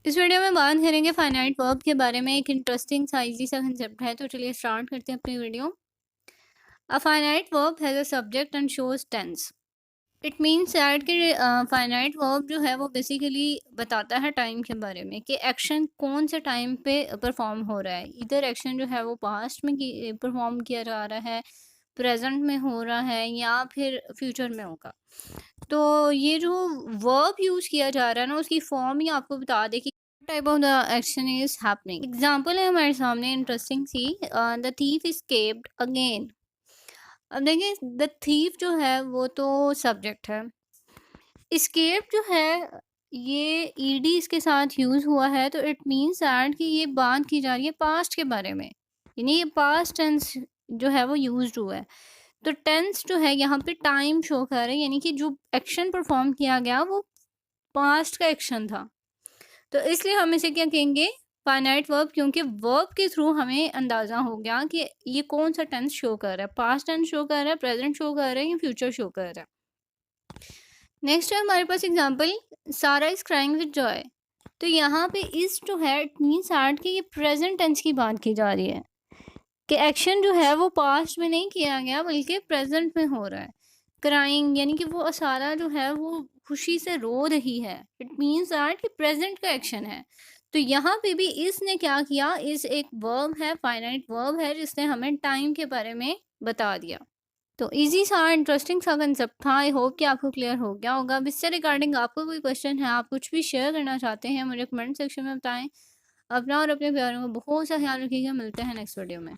इस वीडियो में बात करेंगे फाइनाइट वर्ब के बारे में। एक इंटरेस्टिंग सा इजी सा कंसेप्ट है, तो चलिए स्टार्ट करते हैं अपनी video. A finite verb has a subject and shows tense. It means that कि फाइनाइट वर्ब जो है वो बेसिकली बताता है टाइम के बारे में कि एक्शन कौन से टाइम पे परफॉर्म हो रहा है। इधर एक्शन जो है वो पास्ट में परफॉर्म किया जा रहा है, प्रेजेंट में हो रहा है या फिर फ्यूचर में होगा। तो ये जो वर्ब यूज़ किया जा रहा है ना, उसकी फॉर्म ही आपको बता दे कि type of the action is happening. Example है हमारे सामने interesting see, the thief escaped again. अब देखिए, द थीफ जो है वो तो सब्जेक्ट है। एस्केप जो है, ये ईडी इसके साथ यूज़ हुआ है, तो इट मीन्स दैट कि ये बात की जा रही है पास्ट के बारे में, यानी ये पास्ट टेंस जो है वो यूज्ड हुआ है। तो टेंस जो है यहाँ पे टाइम शो कर रहा है, यानी कि जो एक्शन परफॉर्म किया गया वो पास्ट का एक्शन था। तो इसलिए हम इसे क्या कहेंगे, फाइनाइट वर्ब, क्योंकि वर्ब के थ्रू हमें अंदाजा हो गया कि ये कौन सा टेंस शो कर रहा है, पास्ट टेंस शो कर रहा है, प्रेजेंट शो कर रहा है या फ्यूचर शो कर रहा है। नेक्स्ट है हमारे पास एग्जांपल, सारा इज क्राइंग विद जॉय। तो यहाँ पे इस जो है इट मीन्स दैट कि ये प्रेजेंट टेंस की बात की जा रही है कि एक्शन जो है वो पास्ट में नहीं किया गया बल्कि प्रेजेंट में हो रहा है। क्राइंग यानी कि वो सारा जो है वो खुशी से रो रही है, इट मीन्स दैट कि प्रेजेंट का एक्शन है। तो यहाँ पे भी इसने क्या किया, इस एक वर्ब है, फाइनाइट वर्ब है, जिसने हमें टाइम के बारे में बता दिया। तो इजी सा इंटरेस्टिंग सा कंसेप्ट था। आई होप कि आपको क्लियर हो गया होगा। अब इससे रिगार्डिंग आपको कोई क्वेश्चन है, आप कुछ भी शेयर करना चाहते हैं, मुझे कमेंट सेक्शन में बताएं। अपना और अपने प्यारों का बहुत सा ख्याल रखिएगा। मिलते हैं नेक्स्ट वीडियो में।